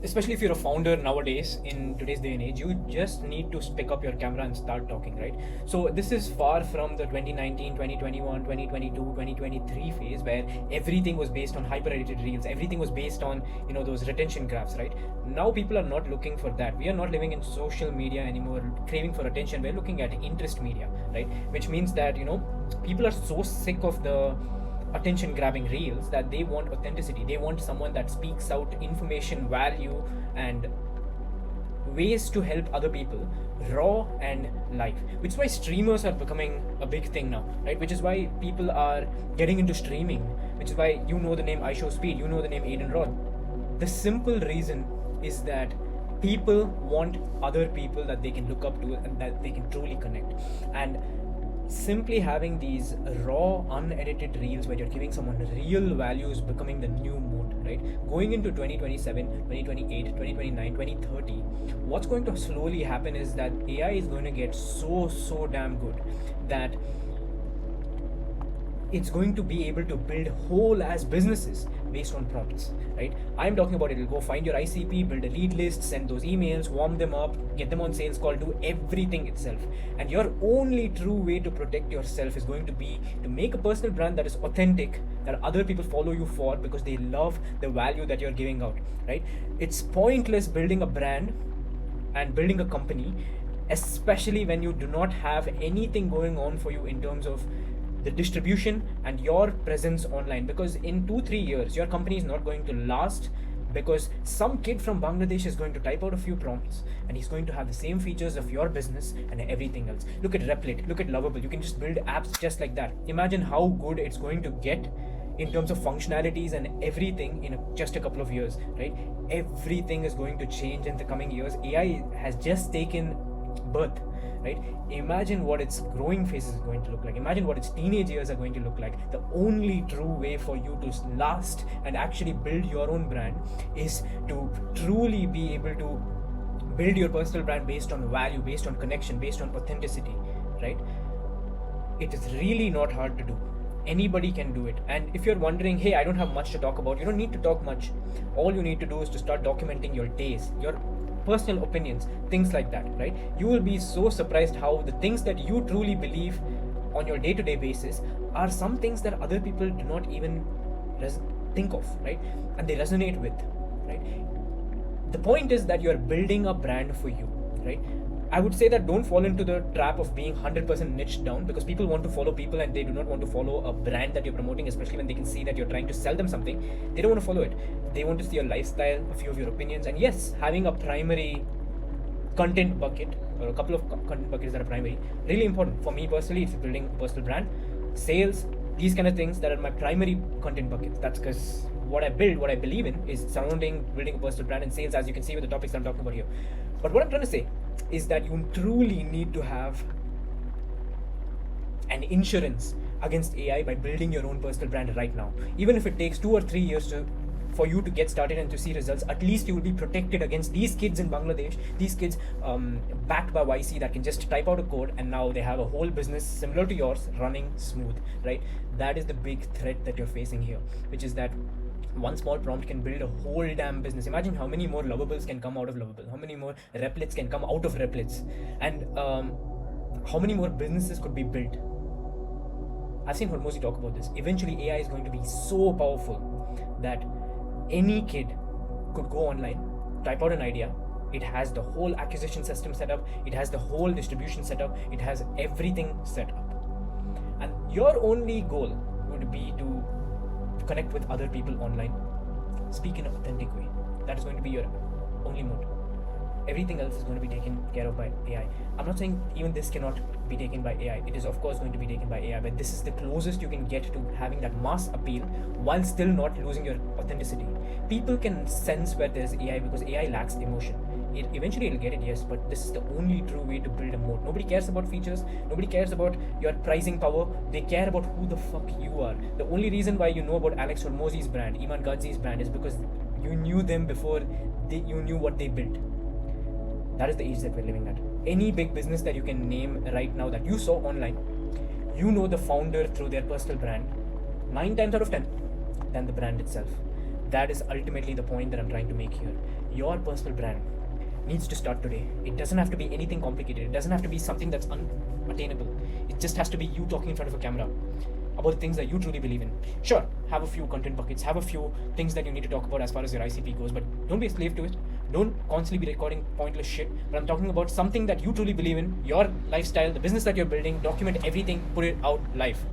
especially if you're a founder nowadays in today's day and age, you just need to pick up your camera and start talking, right? So this is far from the 2019, 2021, 2022, 2023 phase where everything was based on hyper edited reels, everything was based on those retention graphs, right? Now people are not looking for that. We are not living in social media anymore craving for attention. We're looking at interest media, right? Which means that people are so sick of the attention grabbing reels that they want authenticity. They want someone that speaks out information, value, and ways to help other people, raw and live. Which is why streamers are becoming a big thing now, right? Which is why people are getting into streaming, which is why the name iShowSpeed, the name Aiden Roth. The simple reason is that people want other people that they can look up to and that they can truly connect. And simply having these raw unedited reels where you're giving someone real value is becoming the new mode, right? Going into 2027, 2028, 2029, 2030, what's going to slowly happen is that AI is going to get so damn good that it's going to be able to build whole as businesses based on prompts, right? I'm talking about it'll go find your ICP, build a lead list, send those emails, warm them up, get them on sales call, do everything itself. And your only true way to protect yourself is going to be to make a personal brand that is authentic, that other people follow you for because they love the value that you're giving out, right? It's pointless building a brand and building a company, especially when you do not have anything going on for you in terms of the distribution and your presence online, because in 2-3 years your company is not going to last, because some kid from Bangladesh is going to type out a few prompts and he's going to have the same features of your business and everything else. Look at Replit, look at Lovable. You can just build apps just like that. Imagine how good it's going to get in terms of functionalities and everything in just a couple of years, right? Everything is going to change in the coming years. AI has just taken birth, right? Imagine what its growing phase is going to look like. Imagine what its teenage years are going to look like. The only true way for you to last and actually build your own brand is to truly be able to build your personal brand based on value, based on connection, based on authenticity, right? It is really not hard to do. Anybody can do it. And if you're wondering, hey, I don't have much to talk about, you don't need to talk much. All you need to do is to start documenting your days, your personal opinions, things like that, right? You will be so surprised how the things that you truly believe on your day-to-day basis are some things that other people do not even think of, right? And they resonate with, right? The point is that you're building a brand for you, right? I would say that don't fall into the trap of being 100% niched down, because people want to follow people and they do not want to follow a brand that you're promoting, especially when they can see that you're trying to sell them something. They don't want to follow it. They want to see your lifestyle, a few of your opinions, and yes, having a primary content bucket or a couple of content buckets that are primary, really important. For me personally, it's building a personal brand, sales, these kind of things that are my primary content buckets. That's because what I build, what I believe in is surrounding building a personal brand and sales, as you can see with the topics I'm talking about here. But what I'm trying to say is that you truly need to have an insurance against AI by building your own personal brand right now. Even if it takes 2 or 3 years for you to get started and to see results, at least you will be protected against these kids in Bangladesh, these kids backed by YC that can just type out a code and now they have a whole business similar to yours running smooth, right? That is the big threat that you're facing here, which is that one small prompt can build a whole damn business. Imagine how many more Lovables can come out of Lovable, how many more Replits can come out of Replits, and how many more businesses could be built. I've seen Hormozi talk about this. Eventually AI is going to be so powerful that any kid could go online, type out an idea, it has the whole acquisition system set up, it has the whole distribution set up, it has everything set up, and your only goal would be to connect with other people online, speak in an authentic way. That is going to be your only mode. Everything else is going to be taken care of by AI. I'm not saying even this cannot be taken by AI. It is of course going to be taken by AI, but this is the closest you can get to having that mass appeal while still not losing your authenticity. People can sense where there's AI because AI lacks emotion. Eventually it'll get it, yes, but this is the only true way to build a moat. Nobody cares about features, nobody cares about your pricing power, they care about who the fuck you are. The only reason why you know about Alex Hormozi's brand, Iman Gadzhi's brand, is because you knew them before you knew what they built. That is the age that we're living at. Any big business that you can name right now that you saw online, you know the founder through their personal brand 9 times out of 10 than the brand itself. that is ultimately the point that I'm trying to make here. Your personal brand needs to start today. It doesn't have to be anything complicated. It doesn't have to be something that's unattainable. It just has to be you talking in front of a camera about the things that you truly believe in. Sure, have a few content buckets, have a few things that you need to talk about as far as your ICP goes, but don't be a slave to it. Don't constantly be recording pointless shit. But I'm talking about something that you truly believe in, your lifestyle, the business that you're building. Document everything, put it out live.